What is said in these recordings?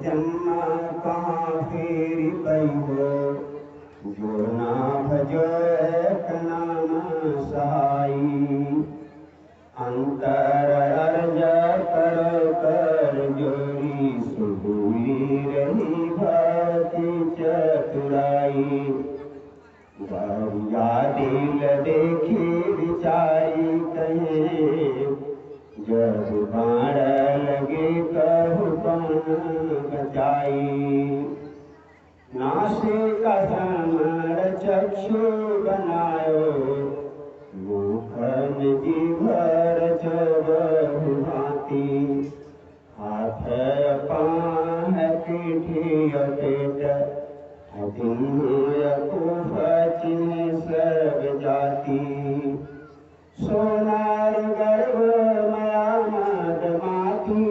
जन्मा कहाँ फेरी पई हो, जो ना भजो एक नाम सहाई। अंतर अर्ज करो कर जोरी, सुहुई रही भक्ति चतुराई। बरिया दिल देखी विचारी कहे, जब बाण लगे कहु कौन बचाई। नासिका श्रमण चक्षु बनायो, मुखन जिभर चबहु भांति। हाथ पाँव पीठी पेट, सब जाति। सोनार गर्भ माया मद माती,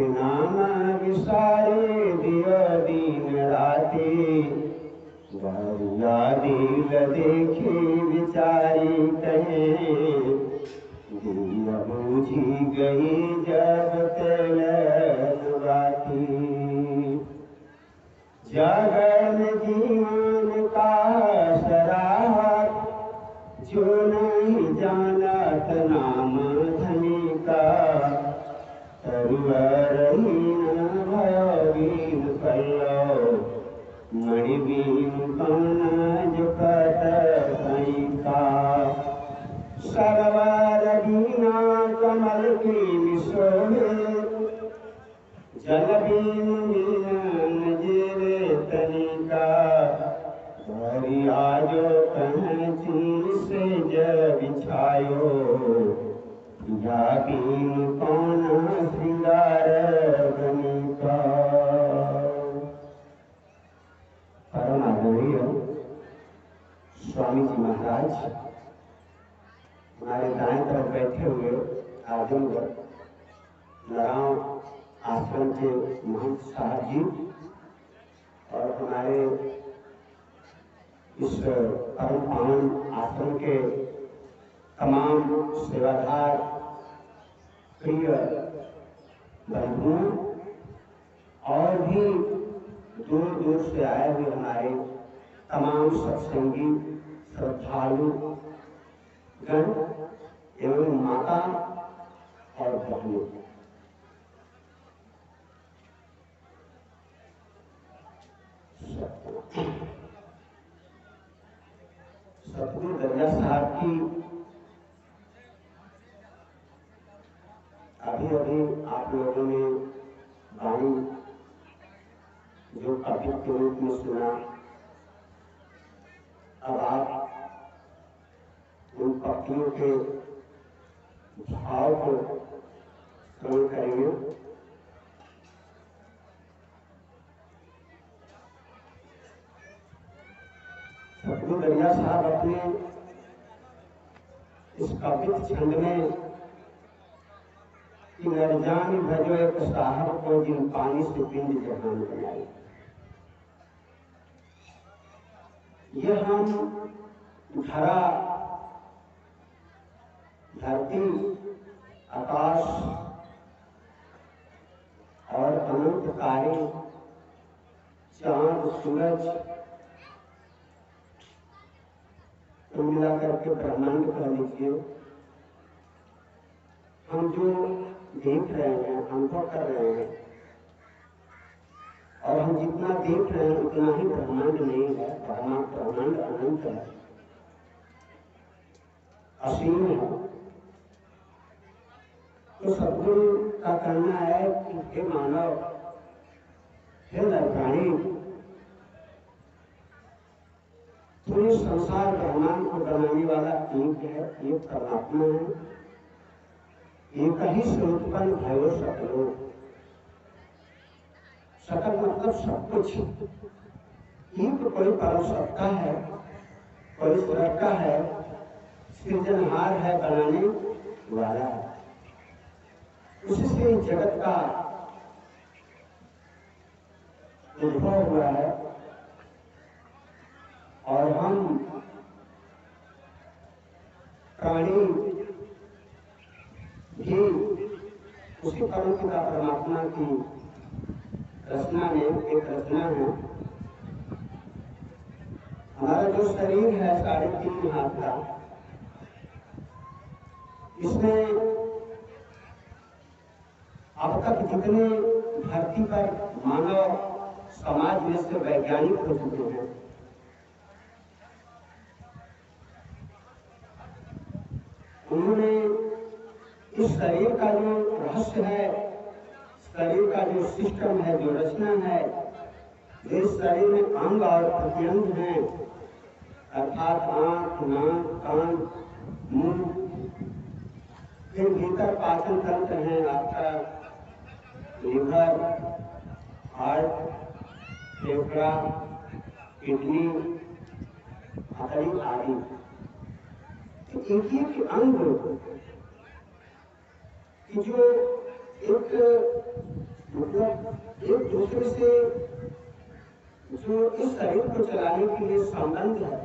नाम विसारे दियो दीन राती। बरिया दिल देखी विचारी कहे, दिया बूझी गई जब तेल बाती। जगन जीवन का सराहत, जो नहीं जानत नाम धनी का। तरुवरहीन भयो बीन कल्लो, मणिबीन कौन जुकत कहीं का। सरवर बीना कमल की मिसोहे, जल बीन जीवे तनिका। भरिया जो कहची से जब बिछायो, या बीन कौन श्रृंगार बनिका। परम आदरणीय स्वामी जी महाराज हमारे दाएं तरफ बैठे हुए आजमगढ़ लगांव आश्रम के महंत साहब जी, और हमारे इस परम पावन आश्रम के तमाम सेवाधार प्रिय बंधुओं, और भी दूर दूर से आए हुए हमारे तमाम सत्संगी श्रद्धालु गण एवं माता और बहनों, सतगुरु दरिया साहब की अभी अभी आप लोगों ने वाणी जो कविता के रूप में सुना, अब आप उन पक्षियों के भाव को श्रवण करेंगे। सतगुरु दरिया साहब अपने इस कवित छंद में कि नरजानी भजो एक साहब को, जिन पानी से बिंद जहान बनाई। ये हम धरा, धरती, आकाश और अनंत तारे, चांद सूरज को मिला करके ब्रह्मांड कह लीजिए, हम जो देख रहे हैं, अनुभव कर रहे हैं, और हम जितना देख रहे हैं उतना ही ब्रह्मांड नहीं है। ब्रह्मांड अनंत है, असीम है। तो सतगुरु का कहना है कि हे मानव, हे नरप्राणी, पूरे संसार ब्रह्मांड को बनाने वाला एक है, एक परमात्मा है। एक ही से उत्पन्न भयो सकलो। सकल मतलब सब कुछ। एक कोई परम सत्ता है, कोई सुरक्षा है, सृजनहार है, बनाने वाला है। उसी से जगत का उद्भव हुआ है, और हम प्राणी भी उसी परम पिता परमात्मा की रचना में एक रचना है, हमारा जो शरीर है 3.5 हाथ का, इसमें अब तक जितने धरती पर मानव समाज में से वैज्ञानिक हो चुके हैं, उन्होंने इस शरीर का जो रहस्य है, शरीर का जो सिस्टम है, जो रचना है, इस शरीर में अंग और प्रत्यंग हैं, अर्थात आंख, नाक, कान, मुंह, फिर भीतर पाचन तंत्र है, आपका लीवर, हार्ट, फेफड़ा, किडनी आदि। तो एक एक अंग की जो एक मतलब एक दूसरे से जो इस शरीर को चलाने के लिए संबंध है,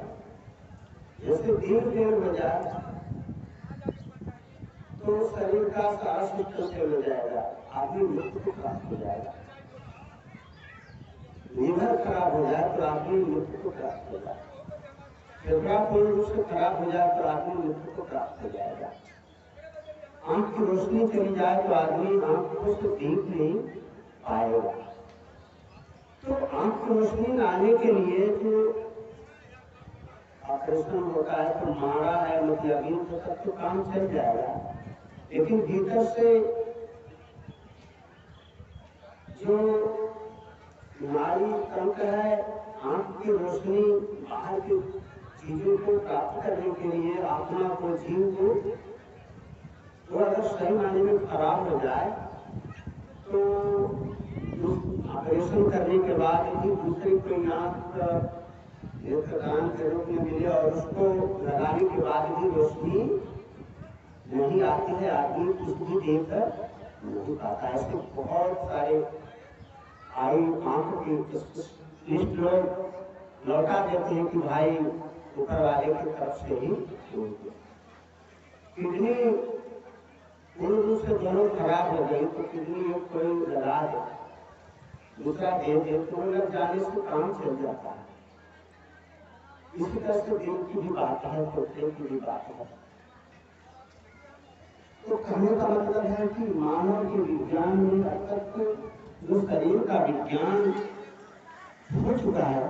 जैसे दिन फेल हो जाए तो शरीर का सारा सिस्टम फेल हो जाएगा, आदमी मृत्यु को प्राप्त हो जाएगा। लीवर खराब हो जाए तो आदमी मृत्यु को प्राप्त हो जाएगा, फेफड़ा पूर्ण रूप से खराब हो जाए तो आदमी मृत्यु को प्राप्त हो जाएगा, आंख की रोशनी चली जाए तो आदमी आंख को से देख नहीं पाएगा। तो आंख की रोशनी लाने के लिए जो ऑपरेशन होता है, तो मारा है मतलब तो सब तो काम चल जाएगा, लेकिन भीतर से जो नाड़ी तंत्र है, आंख की रोशनी बाहर की चीजों को प्राप्त करने के लिए, आत्मा को, जीव को, तो अगर सही मायने में खराब हो जाए तो ऑपरेशन करने के बाद भी दूसरे कोई आंख नेत्रदान के रूप में मिले और उसको लगाने के बाद भी रोशनी नहीं आती है, आदमी कुछ भी देकर नहीं पाता है। ऐसे बहुत सारे आई आंखों की लिस्ट लोग लौटा देते हैं कि भाई ऊपर वाले की तरफ से ही। किडनी पूर्ण रूप से दोनों खराब हो गई तो किडनी कोई लगा दे, दूसरा दे दे तो लग जाने से काम चल जाता है। इसी तरह से दिल की भी बात है, तोड़ने की भी बात है। तो कहने का मतलब है कि मानव के विज्ञान में अब तक जो शरीर का विज्ञान हो चुका है,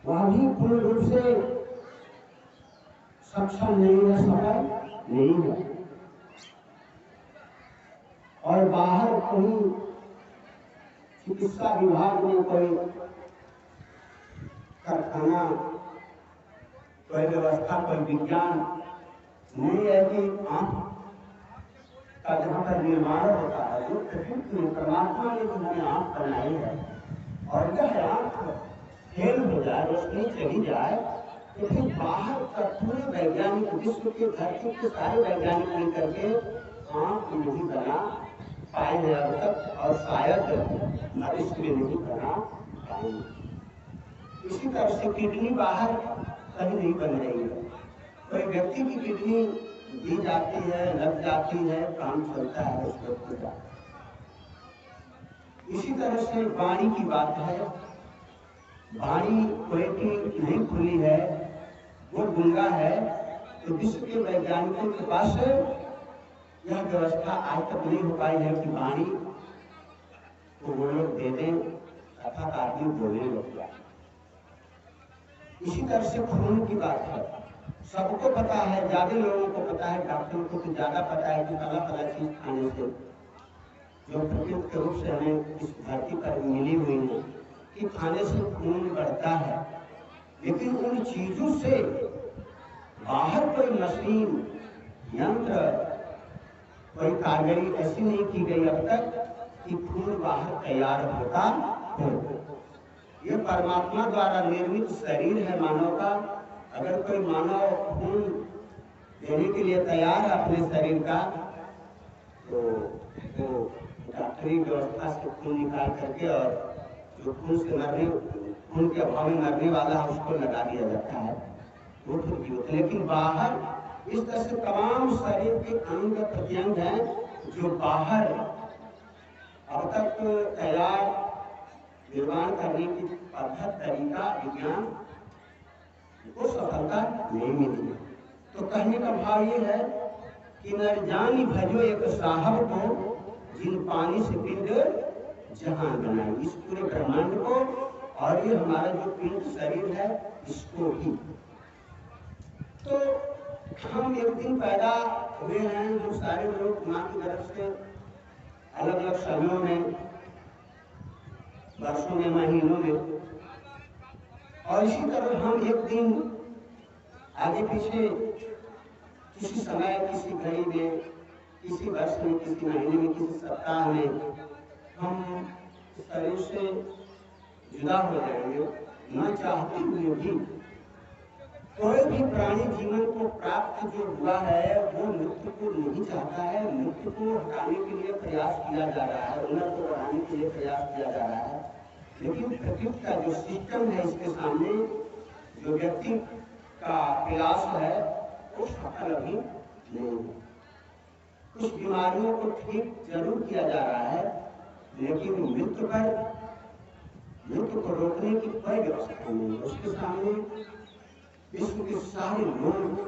वह भी पूर्ण रूप से सक्षम नहीं है, सफल नहीं है। और बाहर कहीं चिकित्सा विभाग में कोई कारखाना, कोई व्यवस्था, कोई विज्ञान नहीं है कि आंख का जहाँ पर निर्माण होता है, जो प्रकृति में परमात्मा ने जिन्होंने आंख बनाई है, और यह आंख फेल हो जाए, रोशनी चली जाए, तो फिर बाहर का पूरे वैज्ञानिक विश्व के धरती के सारे वैज्ञानिक मिलकर के आंख नहीं बना पाए हैं अब तक, और शायद भविष्य में नहीं बना पाएंगे। इसी तरह से किडनी बाहर कहीं नहीं बन रही है, कोई व्यक्ति की किडनी दी जाती है, लग जाती है, काम चलता है उस व्यक्ति का। इसी तरह से वाणी की बात है, वाणी कोई की नहीं खुली है, वो गूंगा है, तो विश्व के वैज्ञानिकों के पास यह व्यवस्था आज तक नहीं हो पाई है कि वाणी को वो लोग दे दें अर्थात आदमी बोलने लग जाए। इसी तरह से खून की बात है, सबको पता है, ज्यादा लोगों को पता है, डॉक्टरों को तो ज्यादा पता है कि अलग अलग चीज खाने से जो प्रकृति के रूप से हमें इस धरती पर मिली हुई है कि खाने से खून बढ़ता है, लेकिन उन चीजों से बाहर कोई मशीन, यंत्र, कोई कारीगरी ऐसी नहीं की गई अब तक कि खून बाहर तैयार होता हो। ये परमात्मा द्वारा निर्मित शरीर है मानव का। अगर कोई मानव खून देने के लिए तैयार है अपने शरीर का, तो डॉक्टरी व्यवस्था से खून निकाल करके और जो खून के अभाव में मरने वाला है उसको लगा दिया जाता है, वो तो जीवित। लेकिन बाहर इस तरह से तमाम शरीर के अंग प्रत्यंग हैं जो बाहर अब तक तैयार निर्माण करने की पद्धत तरीका विज्ञान को सफलता नहीं मिली। तो कहने का भाव ये है कि न जानी भजो एक साहब को जिन पानी से पिंड जहां बनाई, इस पूरे ब्रह्मांड को और ये हमारा जो पिंड शरीर है इसको भी। तो हम एक दिन पैदा हुए हैं, हम सारे लोग माँ की तरफ से अलग अलग समयों में, वर्षों में, महीनों में, और इसी तरह हम एक दिन आगे पीछे किसी समय, किसी घड़ी में, किसी वर्ष में, किसी महीने में, किसी सप्ताह में हम शरीर से जुदा हो जाएंगे। न चाहते हुए भी कोई भी प्राणी जीवन को प्राप्त जो हुआ है वो मृत्यु को नहीं चाहता है। मृत्यु को हटाने के लिए प्रयास किया जा रहा है, उम्र को बढ़ाने के लिए प्रयास किया जा रहा है, लेकिन प्रकृति का जो सिस्टम है इसके सामने जो व्यक्ति का प्रयास है वो सफल अभी नहीं है। कुछ बीमारियों को ठीक जरूर किया जा रहा है, लेकिन मृत्यु को रोकने की कोई व्यवस्था नहीं है। उसके सामने विश्व के सारे लोग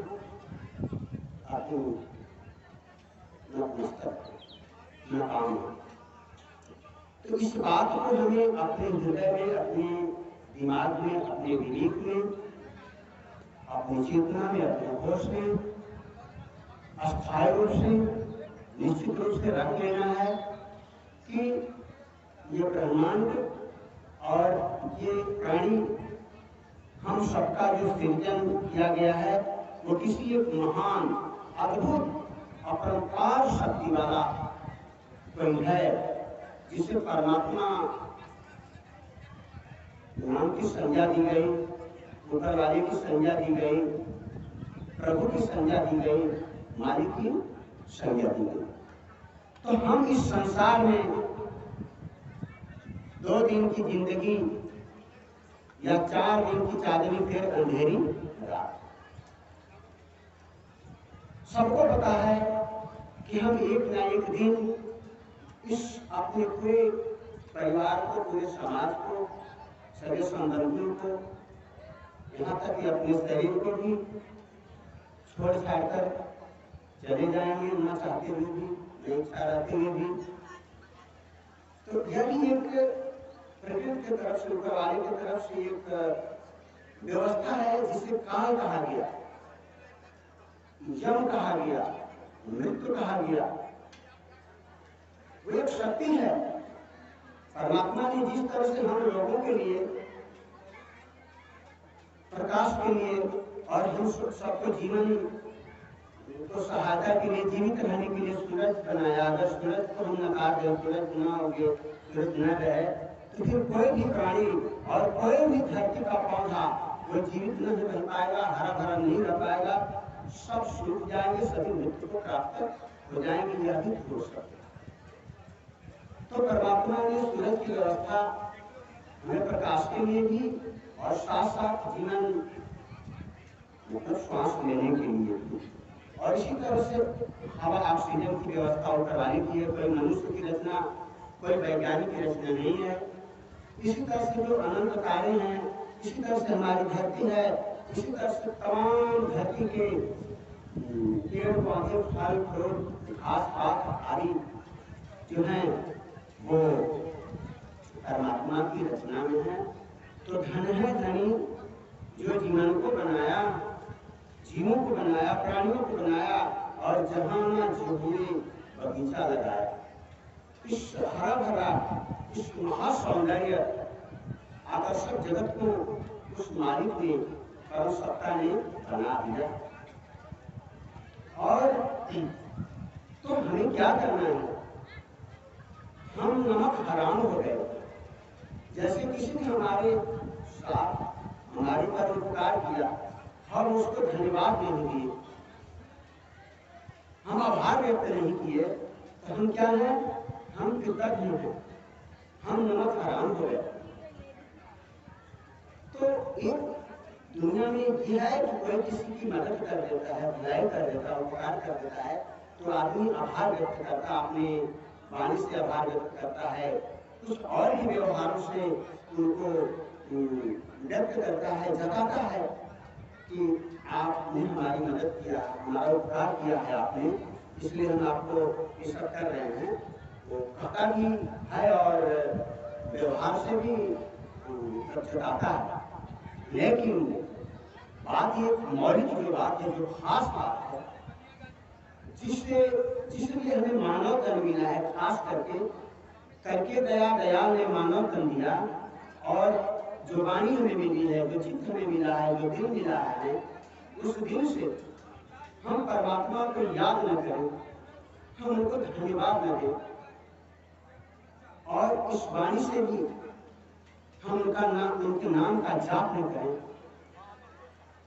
अपनी नतमस्तक नाकाम है। तो इस बात को हमें अपने हृदय में, अपने दिमाग में, अपने विवेक में, अपनी चेतना में, अपने होश में अस्थायी रूप से, निश्चित रूप से रख लेना है कि ये ब्रह्मांड और ये प्राणी, हम सबका जो सृजन किया गया है वो किसी एक महान, अद्भुत, अपरंपार शक्ति वाला कोई है, जिसे परमात्मा नाम की संज्ञा दी गई, ऊपर वाले की संज्ञा दी गई, प्रभु की संज्ञा दी गई, मालिक की संज्ञा दी गई। तो हम इस संसार में 2 दिन की जिंदगी या 4 दिन की चांदनी, फिर अंधेरी रात। सबको पता है कि हम एक न एक दिन इस अपने पूरे परिवार को, पूरे समाज को, सभी संबंधियों को, यहाँ तक कि अपने शरीर को भी छोड़ छाड़ कर चले जाएंगे, न चाहते हुए भी, नहीं इच्छा रहते हुए भी। तो यह भी एक प्रकृति की तरफ से, ऊपर वाले की तरफ से एक व्यवस्था है जिसे काल कहा गया, यम कहा गया, मृत्यु कहा गया। वो एक शक्ति है। परमात्मा ने जिस तरह से हम लोगों के लिए, प्रकाश के लिए और हम सबको जीवन को सहायता के लिए, जीवित रहने के लिए सूरज बनाया, अगर सूरज को हम नकार दें, सूरज न होगे, सूरज न रहे, तो फिर कोई भी प्राणी और कोई भी धरती का पौधा वो जीवित नहीं रह पाएगा, हरा भरा नहीं रह पाएगा, सब सूख जाएंगे, सभी मृत्यु को प्राप्त हो जाएंगे। यह भी हो सकता है। तो परमात्मा ने सूरज की व्यवस्था हमें प्रकाश के लिए भी और साथ साथ जीवन मतलब श्वास लेने के लिए भी, और इसी तरह से हवा, ऑक्सीजन की व्यवस्था ऊपर वाले की है। कोई मनुष्य की रचना, कोई वैज्ञानिक की रचना नहीं है। इसी तरह से जो अनंत तारे हैं, इसी तरह से हमारी धरती है, इसी तरह से तमाम धरती के पेड़ पौधे, फल फ्रूट, घास पात आदि जो हैं वो परमात्मा की रचना में है। तो धन है धनी जो जीवन को बनाया, जीवों को बनाया, प्राणियों को बनाया और जहां हुए बगीचा लगाया। इस हरा भरा, इस महासौंदर्य आकर्षक जगत को उस मालिक ने, परम सत्ता ने बना दिया। और तो हमें क्या करना है? हम नमक हराम हो गए। जैसे किसी ने हमारे साथ, हमारे पर उपकार किया, हम उसको धन्यवाद नहीं दिए, हम आभार व्यक्त नहीं किए, तो हम क्या है? हम कृतज्ञ हैं, हम नमक हराम हो गए। तो एक दुनिया में यह है कि कोई किसी की मदद कर देता है, भलाई कर देता है, उपकार कर देता है, तो आदमी आभार व्यक्त करता, अपने वाणी से आभार व्यक्त करता है, कुछ और भी व्यवहारों से उनको व्यक्त करता है, जताता है कि आपने हमारी मदद किया, हमारा उपकार किया है आपने, इसलिए हम आपको ये सब कर रहे हैं। वो कहता भी है और व्यवहार से भी सब जताता है। लेकिन बात ये मौलिक जो बात है, जो खास बात है, जिसके लिए हमें मानव तन मिला है, खास करके दया दयाल ने मानव तन दिया, और जो वाणी हमें मिली है, जो चित्त हमें मिला है, जो दिल मिला है, उस दिल से हम परमात्मा को याद न करें, हम उनको धन्यवाद न दें, और इस वाणी से भी हम उनके नाम का जाप न करें,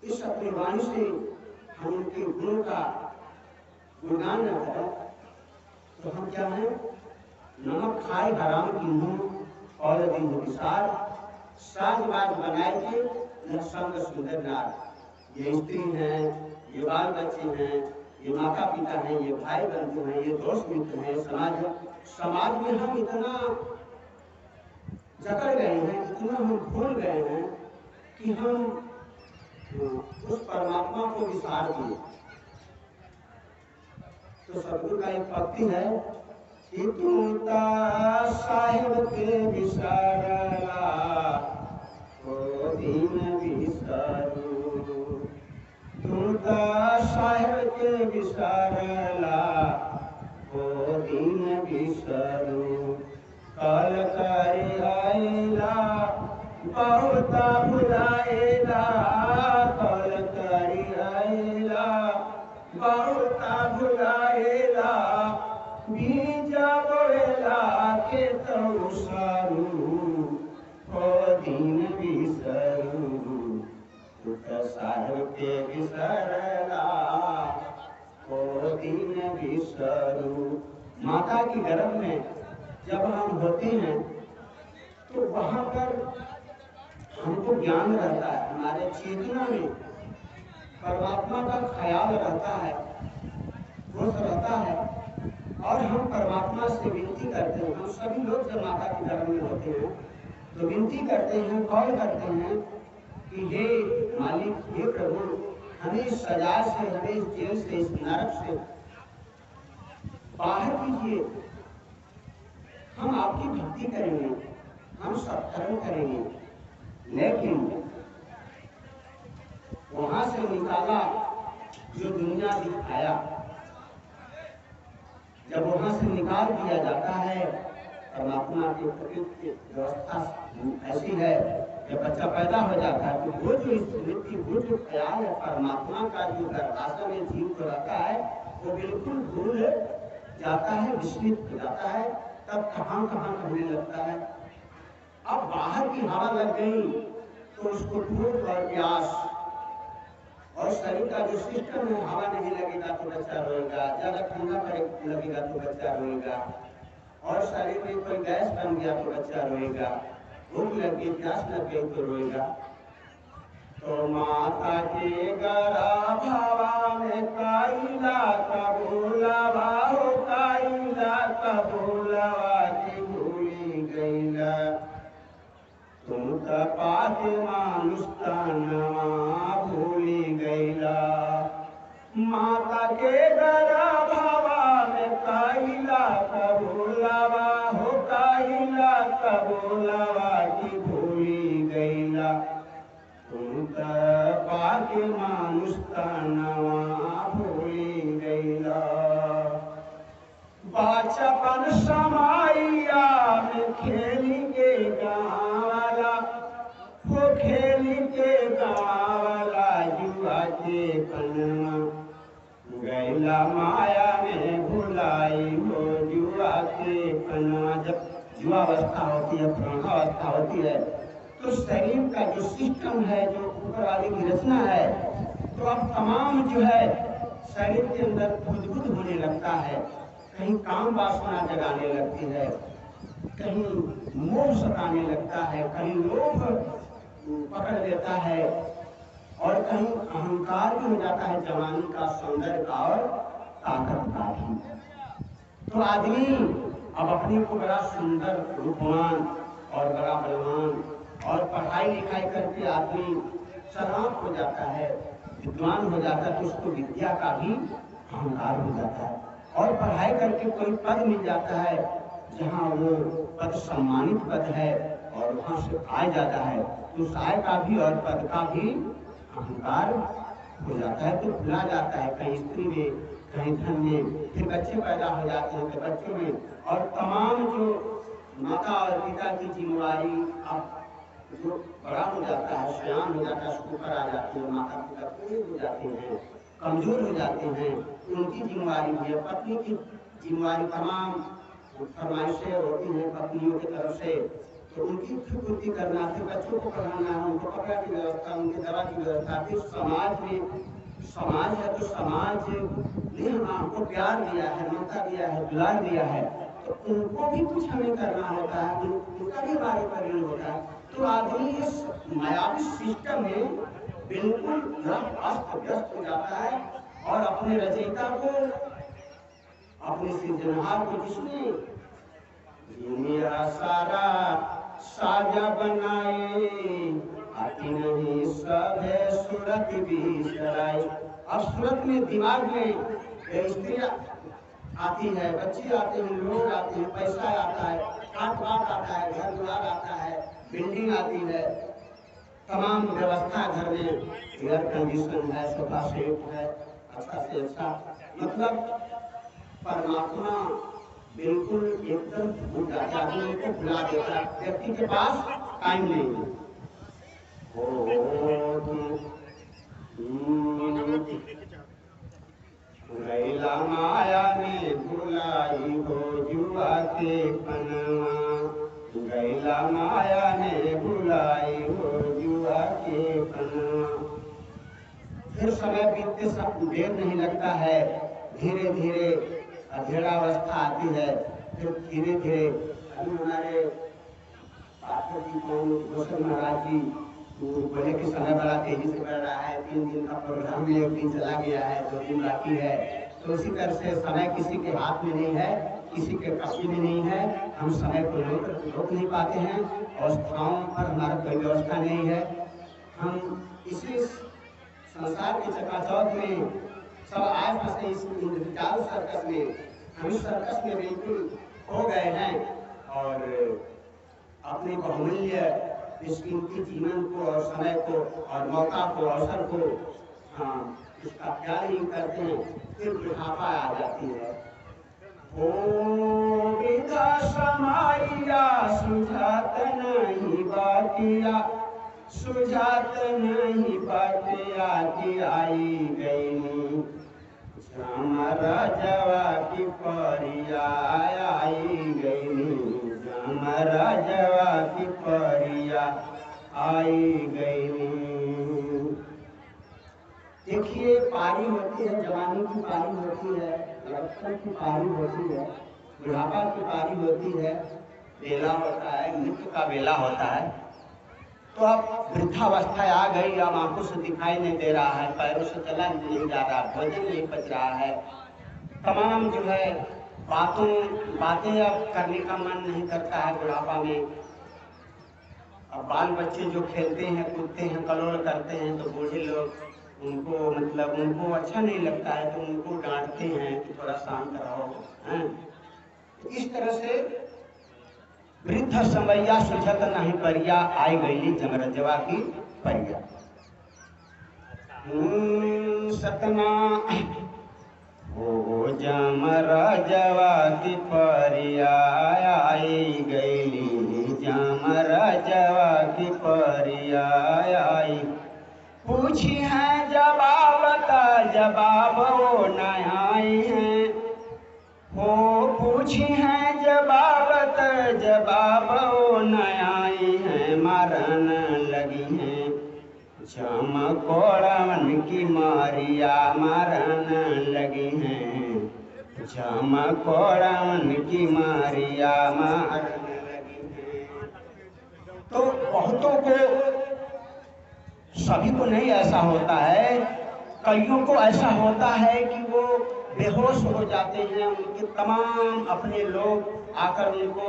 इस अपनी वाणी से हम उनके गुणों का गुणगान न करें, तो हम क्या हैं? नमक खाए हराम की मुंह और दिन विसार, साजबाज बनाए थे न संग सुंदर नार। ये स्त्री हैं, ये बाल बच्चे हैं, ये माता पिता हैं, ये भाई बंधु हैं, ये दोस्त मित्र हैं, समाज में हम इतना जकड़ गए हैं, इतना हम भूल गए हैं कि हम उस परमात्मा को विसार दिए। तो सतगुरु का एक पक्ति है कि तुम साहिब के विसारला को दीन विसारू, तुम साहिब के विसारला को दीन विसारू, काल करे आएला बहुत भुलाएला, काल करे आएला बहुत भुलाएला, बीजा बोएला के तो सारू को दीन बिसरू, तुत साहिब के बिसरला को दीन बिसरू। माता की गर्भ में जब हम होते हैं तो वहां पर हमको ज्ञान रहता है, हमारे चेतना में परमात्मा का ख्याल रहता है, होश रहता है, और हम परमात्मा से विनती करते हैं। हम सभी लोग जब माता के गर्भ में होते हैं तो विनती करते हैं, कॉल करते हैं कि हे मालिक, हे प्रभु, हमें इस सजा से, हमें इस जेल से, इस नरक से बाहर कीजिए, हम आपकी भक्ति करेंगे, हम सत्कर्म करेंगे। लेकिन वहां से निकाला जो दुनिया दिखाया, जब वहां से निकाल दिया जाता है, परमात्मा की प्रकृति व्यवस्था ऐसी है, जब बच्चा पैदा हो जाता है तो वो जो स्मृति, वो जो ख्याल है परमात्मा का, जो गर्भाशय में जीव को रहता है, वो बिल्कुल भूल जाता है, विस्मित हो जाता है, तब कहाँ कहाँ कहने लगता है। अब बाहर की हवा लग गई तो उसको भूख और प्यास, और शरीर का जो सिस्टम है, हवा नहीं लगेगा तो बच्चा रोएगा, ज्यादा ठंडा लगेगा तो बच्चा रोएगा, और शरीर में कोई गैस बन गया तो बच्चा रोएगा, भूख लग गई, प्यास लग गई तो रोएगा। तो माता के गर्भावा में काइला कबूलावा हो, काइला कबूलावा की भूली गईला, तुम पात मानुष तनवा भूली गईला। माता के गर्भावा में काइला कबूलावा हो, काइला कबूलावा की भूली गईला, तुम पात मानुष तनवा भूली गईला। बचपन समाइया में खेली के गाँवला, वो खेली के गाँवला, जुआ के पनवा गैला माया में भुलाई हो, जुआ के पनवा। जब युवावस्था होती है, प्रौढ़ावस्था होती है, तो शरीर का जो सिस्टम है, जो ऊपर वाली की रचना है, तो अब तमाम जो है शरीर के अंदर बुदबुद होने लगता है, कहीं काम वासना जगाने लगती है, कहीं मोह सताने लगता है, कहीं लोभ पकड़ लेता है, और कहीं अहंकार भी हो जाता है, जवानी का, सौंदर्य का और ताकत का भी। तो आदमी अब अपने को बड़ा सुंदर, रूपवान और बड़ा बलवान और पढ़ाई लिखाई करके आदमी सलाम हो जाता है, विद्वान हो जाता है, तो उसको विद्या का भी अहंकार हो जाता है। और पढ़ाई करके कोई पद मिल जाता है जहाँ वो पद सम्मानित पद है और वहाँ से आय जाता है, तो उस आय का भी और पद का भी अहंकार हो जाता है, तो भुला जाता है कहीं स्त्री में, कहीं धन में। फिर बच्चे पैदा हो जाते हैं तो बच्चों में, और तमाम जो माता और पिता की जिम्मेवारी अब जो बड़ा हो जाता है, सयान हो जाता है, उसके ऊपर आ जाती है, माता पिता पूरे हो जाते हैं, कमजोर हो जाते हैं, उनकी जिम्मेवारी भी है। पत्नी की जिम्मेवारी तमाम फरमाइशें होती हैं पत्नियों की तरफ से, तो उनकी पूर्ति करना, फिर बच्चों को पढ़ाना, उनको कपड़ा की व्यवस्था, उनकी दवा की व्यवस्था, फिर समाज में, समाज है तो समाज ने हमको प्यार दिया है, ममता दिया है, दुलार दिया है, तो उनको भी कुछ हमें करना होता है, उनका भी हमारे पर ऋण होता है। तो आदमी इस मायावी सिस्टम में बिल्कुल अस्त व्यस्त हो जाता है और अपने रचयिता को, अपने सृजनहार को, जिसने मेरा सारा साजा बनाए, आती नहीं सब है सूरत भी सराय। अब सूरत में, दिमाग में स्त्री आती है, बच्चे आते हैं, लोग आते हैं, पैसा आता है, खाट बाट आता है, घर द्वार आता है, बिल्डिंग आती है, तमाम व्यवस्था घर में, एयर कंडीशन है, सोफा सेट है, अच्छा से अच्छा, मतलब परमात्मा बिल्कुल एकदम भूल जाता है, उनको भुला देता है, व्यक्ति के पास टाइम नहीं है। गैला माया ने भुलाई हो जुआ के पनवा, गैला माया ने भुलाई हो जुआ के पनवा। फिर समय बीतते सब देर नहीं लगता है, धीरे धीरे अधेड़ावस्था आती है, फिर धीरे धीरे अभी हमारे पाठक जी को महाराज जी बोले कि समय बड़ा तेजी से बढ़ रहा है, 3 दिन का प्रोग्राम में 1 दिन चला गया है, 2 दिन बाकी है, तो इसी तरह से समय किसी के हाथ में नहीं है, किसी के कब्जे में नहीं है, हम समय को रोक नहीं पाते हैं, अवस्थाओं पर हमारा कोई व्यवस्था नहीं है। हम इसी संसार के चकाचौंध में सब आए फंसे इस इंद्रजाल सर्कस में, हम इस सर्कस में बिल्कुल हो गए हैं और अपने बहुमूल्य इस कीमती जीवन को और समय को और मौका को, अवसर को, हाँ, इसका ख्याल नहीं करते हैं, फिर बुढ़ापा आ जाती है। ओ विधा समाइया सुझात नहीं बाटिया, सुझात नहीं बाटिया की आई गई, हमारा जवा की परिया आई गई, हमारा जवा की परिया आई गई। देखिए, पारी होती है, जवानी की पारी होती है, लड़कपन की पारी होती है, बुढ़ापा की पारी होती है, बेला होता है, मृत्यु का बेला होता है। तो अब वृद्धावस्था आ गई, अब आंखों से दिखाई नहीं दे रहा है, पैरों से चला नहीं जा रहा, भोजन नहीं पच रहा है, तमाम जो है बातें अब करने का मन नहीं करता है बुढ़ापा में। अब बाल बच्चे जो खेलते हैं, कूदते हैं, कलोल करते हैं, तो बूढ़े लोग उनको मतलब उनको अच्छा नहीं लगता है, तो उनको डांटते हैं कि थोड़ा शांत रहो, हैं। तो इस तरह से वृद्ध समैया सुझत नहीं परिया, आई गई जमरजवा की परिया। सतना ओ जमरजवा की परिया आई गई, जमरजवा की परिया आई। पूछी है जवाबता जवाब वो न आई है, हो पूछी है जवाबत जवाब वो न आई है, मरन लगी है चमकोड़वन की मारिया, मरन लगी हैं चमकोड़वन की मारिया, मरन लगी हैं। तो बहुतों को, सभी को नहीं ऐसा होता है, कईयों को ऐसा होता है कि वो बेहोश हो जाते हैं, उनके तमाम अपने लोग आकर उनको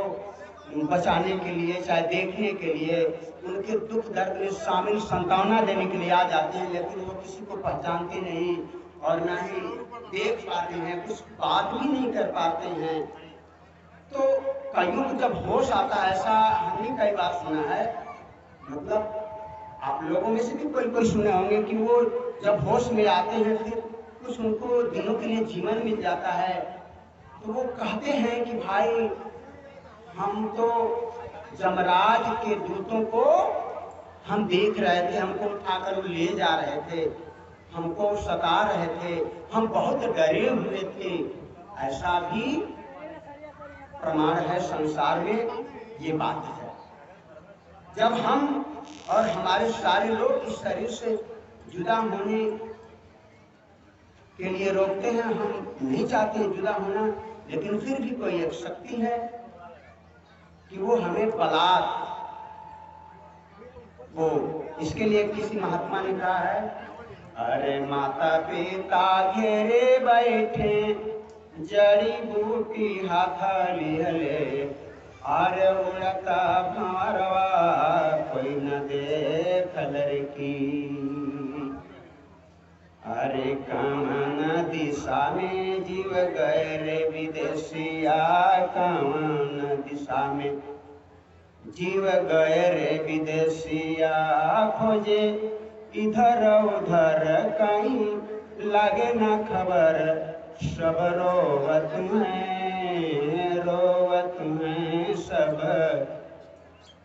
बचाने के लिए, चाहे देखने के लिए, उनके दुख दर्द में शामिल सांत्वना देने के लिए आ जाते हैं, लेकिन वो किसी को पहचानते नहीं और ना ही देख पाते हैं, कुछ बात भी नहीं कर पाते हैं। तो कईयों को जब होश आता है, ऐसा हमने कई बार सुना है, मतलब आप लोगों में से भी कोई कोई सुने होंगे कि वो जब होश में आते हैं फिर कुछ उनको दिनों के लिए जीवन मिल जाता है, तो वो कहते हैं कि भाई हम तो जमराज के दूतों को हम देख रहे थे, हमको उठाकर ले जा रहे थे, हमको सता रहे थे, हम बहुत डरे हुए थे। ऐसा भी प्रमाण है संसार में, ये बात है। जब हम और हमारे सारे लोग इस शरीर से जुदा होने के लिए रोकते हैं, हम नहीं चाहते हैं जुदा होना, लेकिन फिर भी कोई एक शक्ति है कि वो हमें बलात्, वो इसके लिए किसी महात्मा ने कहा है, अरे माता पिता घेरे बैठे जड़ी बूटी हाथ लिहले, अरे उड़ता भंवरवा कोई न देख लड़की, अरे कवन दिशा में जीव गए रे विदेशिया, कवन दिशा में जीव गए रे विदेशिया, खोजे इधर उधर कहीं लागे न खबर, सब रोवत हैं सब।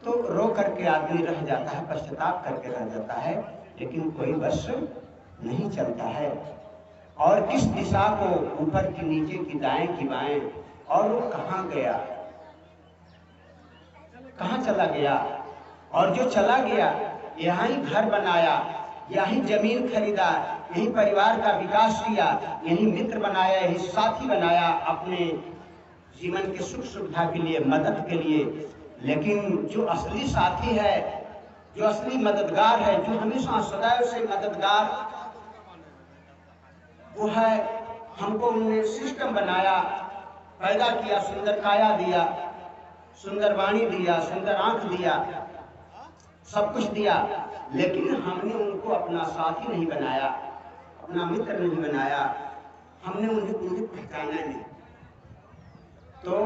तो रो करके आदमी रह जाता है, पश्चाताप करके रह जाता है, लेकिन कोई बस नहीं चलता है। और किस दिशा को, ऊपर की नीचे की दाएं की बाएं, और वो कहाँ गया, कहाँ चला गया, और जो चला गया यहाँ ही घर बनाया, यही जमीन खरीदा, यही परिवार का विकास किया, यही मित्र बनाया, यही साथी बनाया अपने जीवन के सुख सुविधा के लिए, मदद के लिए। लेकिन जो असली साथी है, जो असली मददगार है, जो हमेशा सदैव से मददगार, वो है, हमको उन्होंने सिस्टम बनाया, पैदा किया, सुंदर काया दिया, सुंदर वाणी दिया, सुंदर आंख दिया, सब कुछ दिया, लेकिन हमने उनको अपना साथी नहीं बनाया, अपना मित्र नहीं बनाया, हमने उन्हें पहचाना नहीं। तो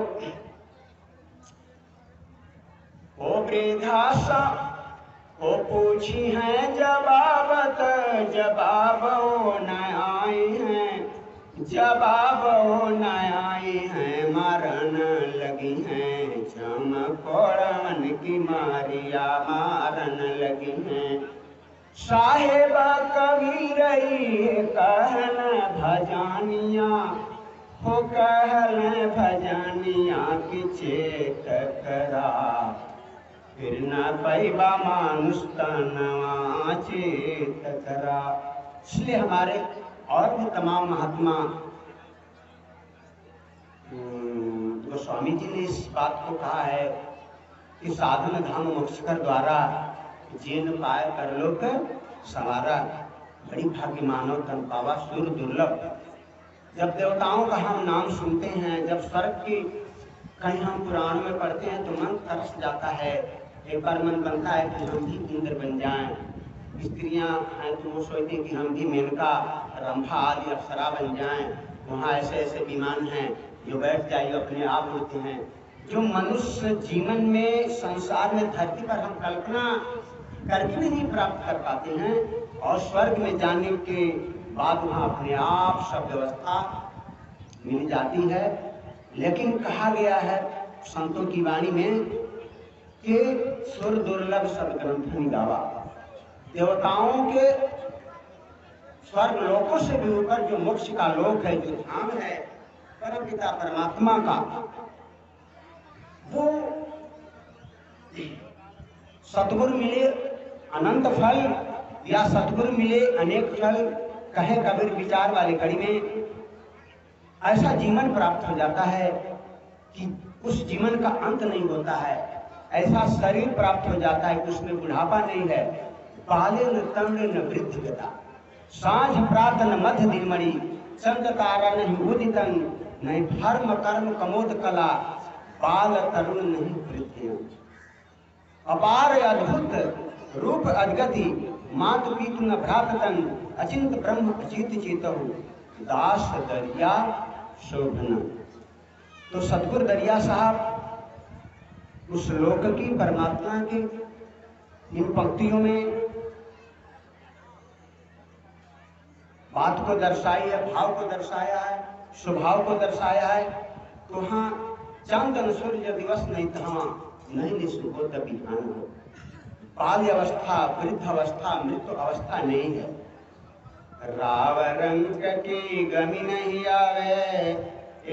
ओ वृद्धासा ओ पूछी हैं जवाबत, जवाब वो न आई हैं, जवाब वो न आई हैं, मारन लगी हैं चमकोड़वन की मारिया, मारन लगी हैं। साहेबा कभी रही कहन भजानिया, हो कहल भजानिया की चेत करा, फिर न पैबा मानुष तनवा चेत करा। इसलिए हमारे और भी तमाम महात्मा, गोस्वामी जी ने इस बात को कहा है कि साधन धाम मोक्षकर द्वारा जीन पाए परलोक सवारा, बड़ी भाग्य मानव तन पावा सुर दुर्लभ। जब देवताओं का हम नाम सुनते हैं, जब स्वर्ग की कहीं हम पुराण में पढ़ते हैं, तो मन तरस जाता है। एक बार मन बनता है कि हम भी इंद्र बन जाएं, स्त्रियां हैं तो वो सोचती हैं कि हम भी मेनका, रंभा आदि अप्सरा बन जाएं। वहाँ ऐसे ऐसे विमान हैं जो बैठ जाइए अपने आप होते हैं। जो मनुष्य जीवन में, संसार में, धरती पर हम कल्पना करके भी नहीं प्राप्त कर पाते हैं, और स्वर्ग में जाने के बाद वहाँ अपने आप सब व्यवस्था मिल जाती है। लेकिन कहा गया है संतों की वाणी में कि सुर दुर्लभ सदग्रंथ गावा, देवताओं के स्वर्ग लोकों से भी ऊपर जो मोक्ष का लोक है, जो धाम है परमपिता परमात्मा का, वो सतगुरु मिले अनंत फल या सतगुरु मिले अनेक फल, कहे कबीर विचार वाले कड़ी में, ऐसा जीवन प्राप्त हो जाता है कि उस जीवन का अंत नहीं होता है। ऐसा शरीर प्राप्त हो जाता है कि उसमें बुढ़ापा नहीं है। बाले न तम्र न वृद्ध गता, सांझ प्रात न मध्य दिनमणि, चंद्र तारा नहीं उदितन, नहीं धर्म कर्म कमोद कला, बाल तरुण नहीं वृद्धियां। अपार अद्भुत रूप अद्गति, मातु पीतु न भ्राततन, अचिंत ब्रह्म अचित चेतहु, दास दरिया शोभना। तो सतगुरु दरिया साहब उस लोक की परमात्मा की इन पंक्तियों में बात को दर्शाई है, भाव को दर्शाया है, स्वभाव को दर्शाया है। तो हाँ, चांदन सूर्य दिवस नहीं था, नहीं निशुभो तभी ध्यान हो। बाल्य अवस्था, वृद्ध अवस्था, मृत्यु अवस्था नहीं है। राव रंग की गमी नहीं आवे,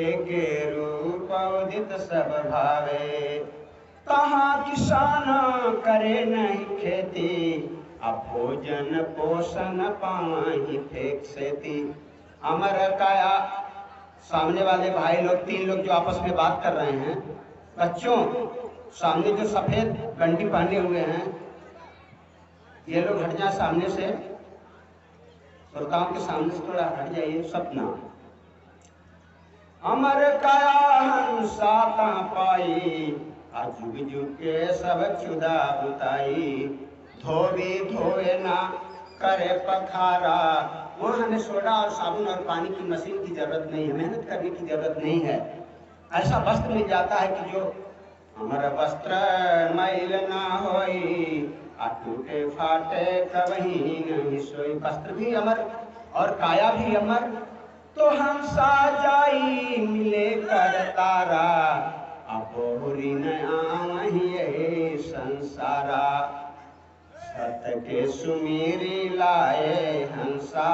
एक रूप उदित सब भावे। तहाँ किसान करे नहीं खेती, अब भोजन पोषण पाही फेंक सेती। अमर काया, सामने वाले भाई लोग, 3 लोग जो आपस में बात कर रहे हैं, बच्चों सामने जो सफेद गंडी पहने हुए हैं, ये लोग हट जाए सामने से, श्रोताओं के सामने से थोड़ा हट जाइए। सपना अमर काया हंसा पाई, जुग जुग के सब चुदा बुताई। धोबी धोए ना करे पखारा, वहाँ हमें सोडा और साबुन और पानी की मशीन की जरूरत नहीं है, मेहनत करने की जरूरत नहीं है। ऐसा वस्त्र मिल जाता है कि जो अमर वस्त्र मैल ना होई, टूटे फाटे कहीं नहीं सोई। वस्त्र भी अमर और काया भी अमर। तो हंसा जाई मिले कर तारा, अपोरी न आवही संसारा। सत के सुमीरी लाए हंसा,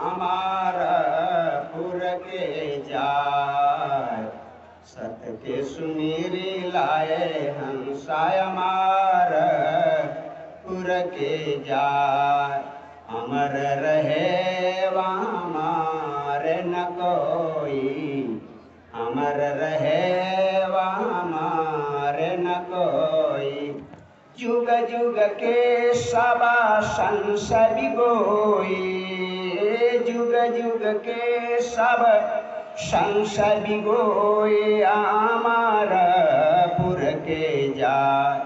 अमार पुर के जाय। सत के सुमीरी लाए हंसा, अमार पुर के जाय। अमर रहे वहाँ मारे न कोई, अमर रहे वहाँ मारे न कोई। जुग जुग के सब संसद गोई, जुग जुग के सब संसद गोई। अमर पुर के जाय,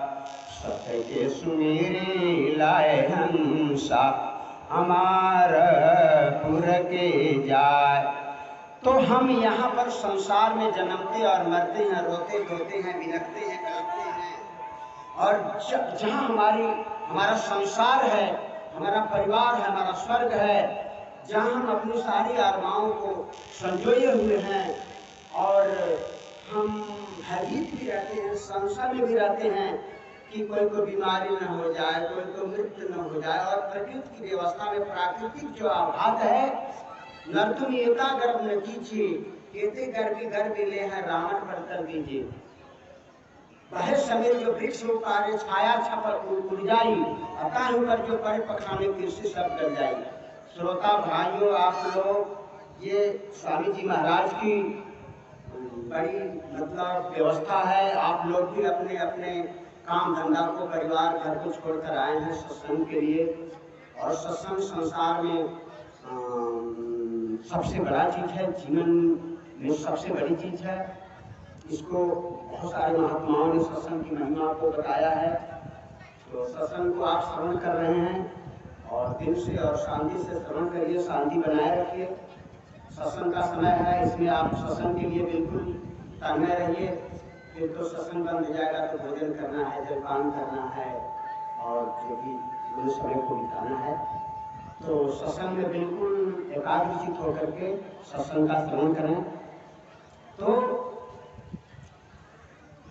सत के सुमीरी लाए हंसा, अमर पुर के जाय। तो हम यहाँ पर संसार में जन्मते और मरते हैं, रोते धोते हैं, बिलखते हैं, कलपते हैं। और जहाँ हमारा संसार है, हमारा परिवार है, हमारा स्वर्ग है, जहाँ हम अपनी सारी आत्माओं को संजोए हुए हैं और हम भयभीत भी रहते हैं, संशय में भी रहते हैं कि कोई को बीमारी न हो जाए, कोई को मृत्यु न हो जाए। और प्रकृति की व्यवस्था में प्राकृतिक जो आघात है, नर्तुम एका गर्भ न कीजिए, एते गर्भ गर्भ ले हैं रावण पर कर दीजिए। वह समय जो वृक्ष उतारे छाया छपर उड़ जाई, अतः ऊपर जो परे पखाने कृषि सब कर जाई। श्रोता भाइयों, आप लोग, ये स्वामी जी महाराज की बड़ी मतलब व्यवस्था है। आप लोग भी अपने अपने काम धंधा को, परिवार घर को छोड़कर आए हैं सत्संग के लिए। और सत्संग संसार में सबसे बड़ा चीज है, जीवन में सबसे बड़ी चीज है। इसको बहुत सारे महात्माओं ने सत्संग की महिमा को बताया है। तो सत्संग को आप श्रवण कर रहे हैं और दिल से और शांति से श्रवण करिए, शांति बनाए रखिए। सत्संग का समय है, इसमें आप सत्संग के लिए बिल्कुल तन्मय रहिए। फिर तो सत्संग बंद हो जाएगा तो भोजन करना है, जलपान करना है और जो भी समय को बिताना है। तो सत्संग में बिल्कुल एकाग्रचित होकर के सत्संग का श्रवण करें। तो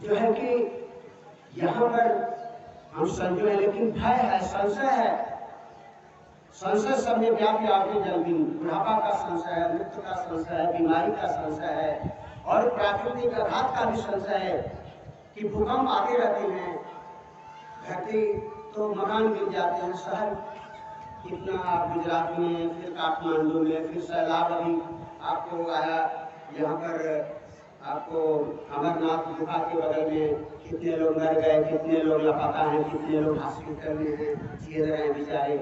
जो है कि यहाँ पर हम संजो है, लेकिन भय है, संशय है। संशय सब में व्यापी आपके जल्दी, बुढ़ापा का संशय है, मृत्यु का संशय है, बीमारी का संशय है और प्राकृतिक आघात का भी संशय है कि भूकंप आते रहते हैं, धरती तो मकान गिर जाते हैं। शहर कितना गुजरात में, फिर काठमांडू में, फिर सैलाब अभी आपको आया यहाँ पर। आपको अमरनाथ गुफा के बगल में कितने लोग मर गए, कितने लोग लापता हैं, कितने लोग हॉस्पिटल में हैं, झेल रहे हैं बेचारे।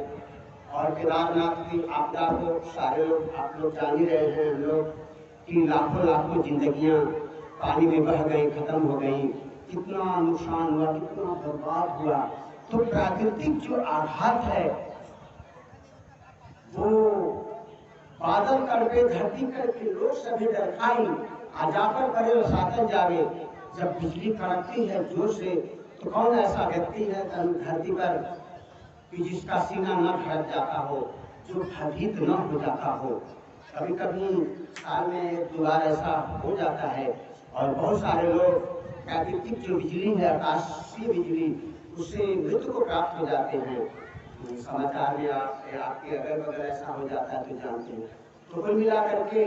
और केदारनाथ की आपदा को सारे लोग, आप लोग जान ही रहे हैं, हम लोग की लाखों लाखों जिंदगियां पानी में बह गई, खत्म हो गई, कितना नुकसान हुआ, कितना बर्बाद हुआ। तो प्राकृतिक जो आघात है वो बादल करके धरती करके लोग सभी डर खाई आजाकर करे रसातन जावे। जब बिजली कड़कती है जोर से तो कौन ऐसा व्यक्ति है धरती पर कि जिसका सीना न धड़क जाता हो, जो भयभीत न हो जाता हो। कभी कभी साल में एक दो बार ऐसा हो जाता है और बहुत सारे लोग प्राकृतिक जो बिजली है, आकाशीय बिजली, उससे मृत्यु को प्राप्त हो जाते हैं। समाचार में आपके अगल बगल ऐसा हो जाता है तो जानते हैं। तो कुल मिला करके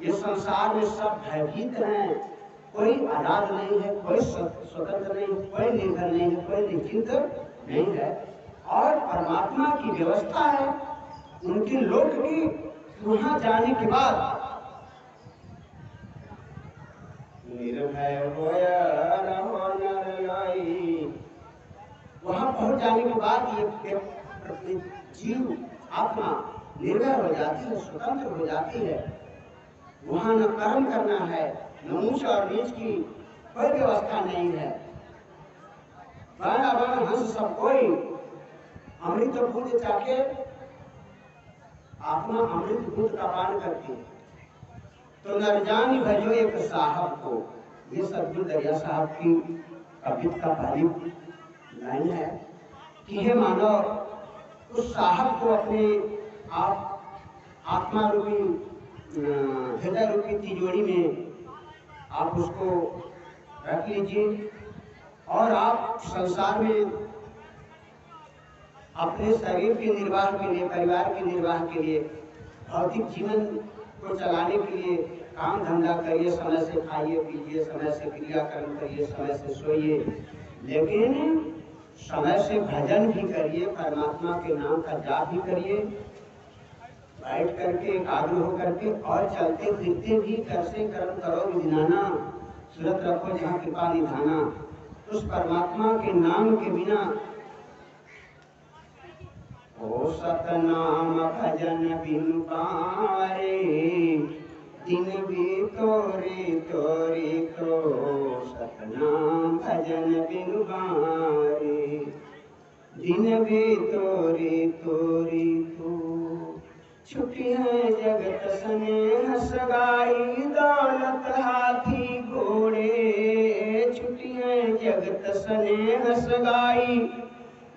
ये संसार में सब भयभीत हैं, कोई आजाद नहीं है, कोई स्वतंत्र नहीं, कोई निर्भर नहीं है, कोई निश्चिंत नहीं है। और परमात्मा की व्यवस्था है उनके लोक की, वहां जाने के बाद निर्भय होया रहो नर लाई, वहां पहुंच जाने के बाद ये जीव आत्मा निर्भय हो जाती है, स्वतंत्र हो जाती है। वहां न कर्म करना है, न ऊंच और नीच की कोई व्यवस्था नहीं है। वर्ण हंस सब कोई अमृत बूंद चाके, आत्मा अमृत बूंद का पान करती है। तो नरजानी भजो एक साहब को, ये सदगुरु दरिया साहब की कविता का पहली लाइन है कि हे मानव उस साहब को अपने आप आत्मा रूपी हृदय रूपी तिजोरी में आप उसको रख लीजिए और आप संसार में अपने शरीर के निर्वाह के लिए, परिवार के निर्वाह के लिए, भौतिक जीवन को चलाने के लिए काम धंधा करिए, समय से खाइए पीजिए, समय से क्रियाकर्म करिए, समय से सोइए, लेकिन समय से भजन भी करिए, परमात्मा के नाम का जाप भी करिए, बैठ करके एकाग्र हो करके, और चलते फिरते भी कैसे कर्म करो विधिनाना, सुरत रखो जहाँ कृपा निधाना। उस परमात्मा के नाम के बिना ओ सतनाम भजन बिनु पारे, दिन भी तोरे तोरे तो सतनाम भजन बिनु पारे, दिन भी तोरे तोरे तो छुट्टी है जगत स्नेह सगाई, दौलत हाथी घोड़े, छुट्टी है जगत स्नेह सगाई,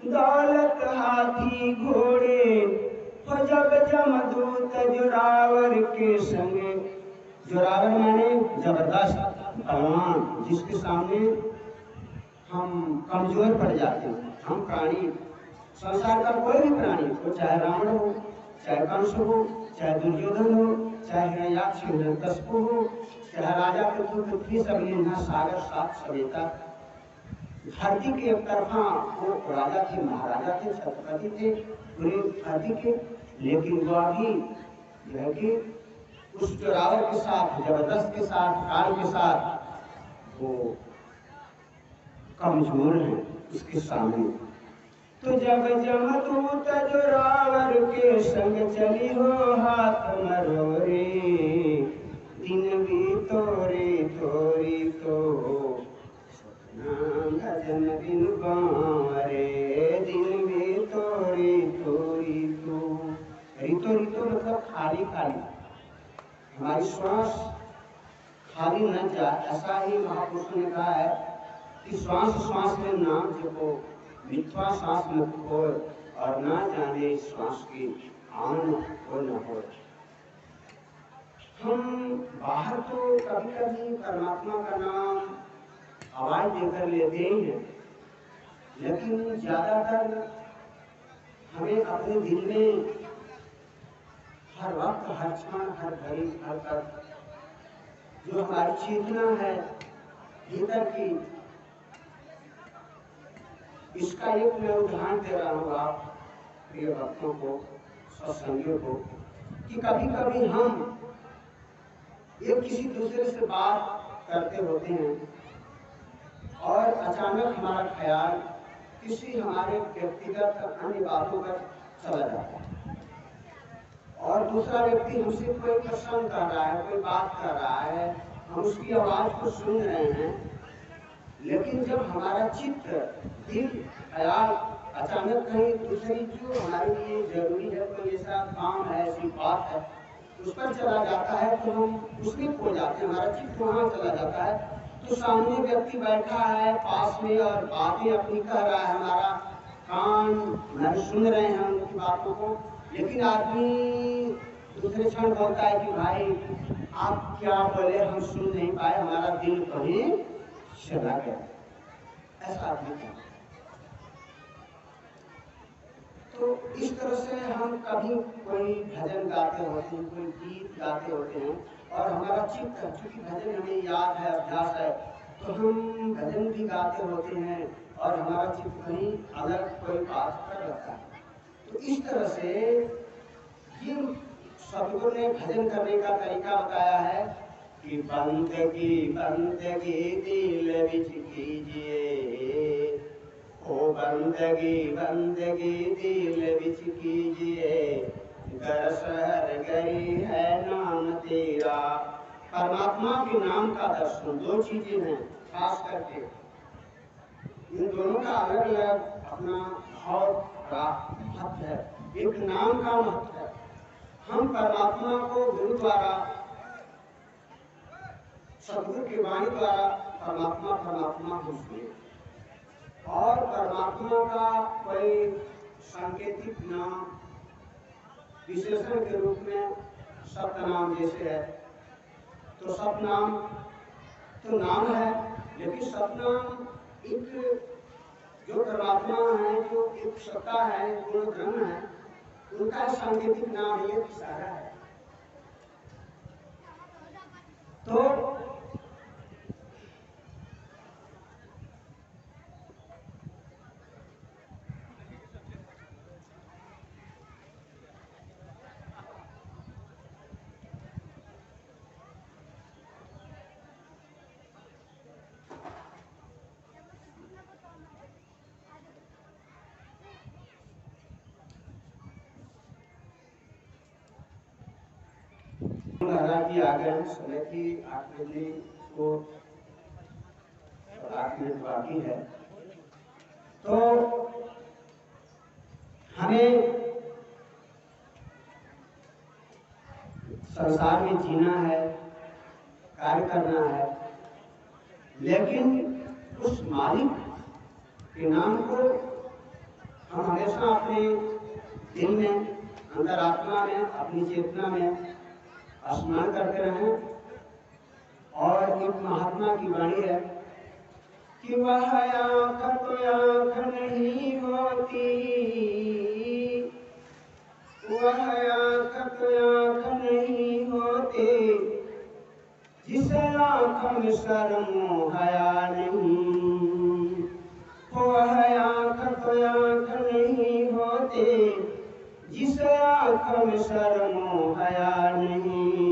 दौलत हाथी घोड़े। तो जब जमदूत जोरावर के संगे, जोरावर माने जबरदस्त बलवान, जिसके सामने हम कमजोर पड़ जाते हैं। हम प्राणी, संसार का कोई भी प्राणी, तो चाहे रावण हो, चाहे कंस हो, चाहे दुर्योधन हो, चाहे हिरण्याक्ष हिरण्यकशिपु हो, चाहे राजा पृथ्वी सब सागर सात सवेता, धरती के एक तरफा वो राजा थे, महाराजा थे, छत्रपति थे पूरी धरती के, लेकिन वो अभी जो है कि उस जोरावर के साथ, जबरदस्त के साथ, काल के साथ वो कमजोर है उसके सामने। तो जब जमदूत जोरावर के संग चली हो हाथ मरोरे, दिन भी तोरे तोरी तो भजन बिनु बारे, दिन भी तोरी तोरी तो। ऋतो ऋतो मतलब खाली खाली, हमारी श्वास खाली न जाए, ऐसा ही महापुरुषों ने कहा है कि श्वास श्वास में नाम जपो, मिथ्या सांस मत हो, और ना जाने श्वास की आनंद हो न हो। हम बाहर तो कभी कभी परमात्मा का नाम आवाज देकर लेते ही हैं, लेकिन ज्यादातर हमें अपने दिल में हर वक्त, हर क्षण, हर घड़ी, हर पल जो हमारी चेतना है भीतर की, इसका एक मैं उदाहरण दे रहा हूँ आप प्रिय भक्तों को, सत्संगियों को, कि कभी कभी हम एक किसी दूसरे से बात करते होते हैं और अचानक हमारा ख्याल किसी हमारे व्यक्तिगत अन्य बातों पर चला जाता है, और दूसरा व्यक्ति हमसे कोई प्रश्न कर रहा है, कोई बात कर रहा है, हम उसकी आवाज को सुन रहे हैं, लेकिन जब हमारा चित्त, दिल, ख्याल अचानक कहीं दूसरी जो हमारे लिए जरूरी है, कोई ऐसा काम है, ऐसी बात है, उस पर चला जाता है तो हम उसमें खो जाते हैं, हमारा चित्त वहां चला जाता है। तो सामने व्यक्ति बैठा है पास में और बातें अपनी कह रहा है, हमारा कान हमारे सुन रहे हैं उनकी बातों को, लेकिन आदमी दूसरे क्षण बोलता है कि भाई आप क्या बोले, हम सुन नहीं पाए, हमारा दिल कहीं चला गया। ऐसा आदमी था। तो इस तरह से हम कभी कोई भजन गाते होते हैं, कोई गीत गाते होते हैं, और हमारा चित्त, चूंकि भजन हमें याद है, अभ्यास है, तो हम भजन भी गाते होते हैं और हमारा चित्त कहीं अलग कोई बात कर रहता है। तो इस तरह से ये सतगुरु ने भजन करने का तरीका बताया है कि बंदगी दिल विच कीजिए, ओ बंदगी दिल विच कीजिए, घर शहर गई है नाम तेरा। परमात्मा के नाम का दर्शन, दो चीजें हैं खास करके, इन दोनों का अलग अलग अपना बहुत महत्व है। एक नाम का महत्व है, हम परमात्मा को गुरु द्वारा, सतगुरु की वाणी द्वारा परमात्मा परमात्मा हम सुने, और परमात्मा का कोई सांकेतिक नाम विशेषण के रूप में सप्तनाम जैसे है, तो सप्तनाम तो नाम है, लेकिन सप्तनाम एक जो परमात्मा है, जो एक सत्ता है, जो ब्रह्म है, उनका सांकेतिक नाम है, इशारा है। तो महाराज आ गए, समय की 8 बजे को 8 मिनट बाकी है, तो हमें संसार में जीना है, कार्य करना है, लेकिन उस मालिक के नाम को हम हमेशा अपने दिल में, अंतरात्मा में, अपनी चेतना में स्मरण करते रहें। और एक महात्मा की वाणी है कि वह आँख तो आँख नहीं होती, वह आँख तो आँख नहीं होती, जिस आँख में शर्म हया नहीं, वह आँख तो आँख नहीं होती, जिस आँख में शर्म हया नहीं,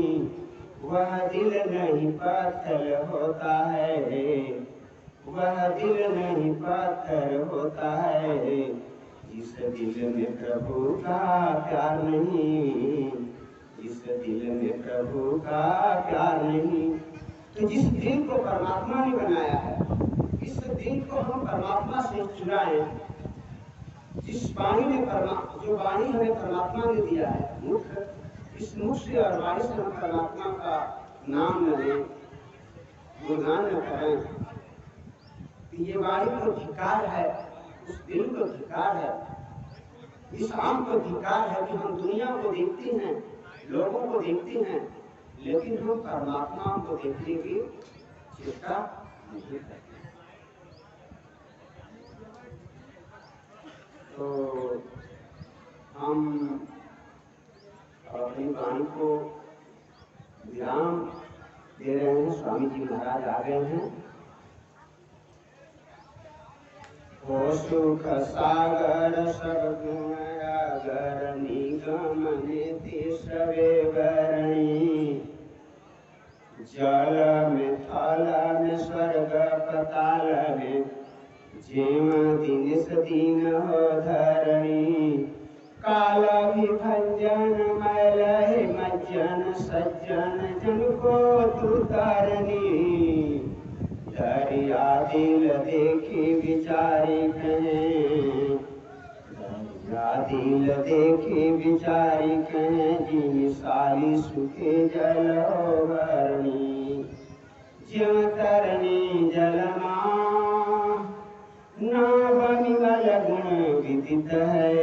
वह दिल नहीं पत्थर होता है, वह दिल नहीं पत्थर होता है, जिस दिल में प्रभु का प्यार नहीं, जिस दिल में प्रभु का प्यार नहीं। तो जिस दिल को परमात्मा ने बनाया है, इस दिल को हम परमात्मा से चुराएं। जिस वाणी ने जो वाणी हमें परमात्मा ने दिया है, मुख, इस मुख से और वाणी से हम परमात्मा का नाम न लें, गुणगान न करें, तो ये वाणी को धिक्कार है, उस दिल को धिक्कार है, इस आंख को धिक्कार है कि हम दुनिया को देखते हैं, लोगों को देखते हैं, लेकिन हम परमात्मा को देखने की चेष्टा नहीं करते। तो हम अपनी वाणी को विराम दे रहे हैं। स्वामी जी महाराज आ गए हैं। हो सुख सागर सब गुण अगर निगम नीति सवे गरणी, जल में थल में स्वर्ग पताल में, जेम दिन सदीन हो धरणी, काल विभंजन मैल मज्जन सज्जन जन को तू तारणी। विचारी कहें, दिल देखे विचारी कहें, जी सारी सुखे जल भरणी, ज्यों तरणी जलमा नाम विमल गुण विदित है,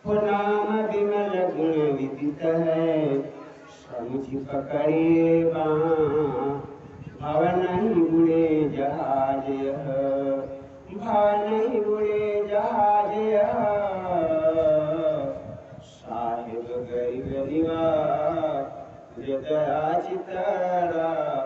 नाम विमल गुण विदित है, समुझ पकड़े बाँ भव नहीं बुड़े जहाज, भव नहीं बुड़े जहाज, साहिब गरीब निवास हृदय चितरा।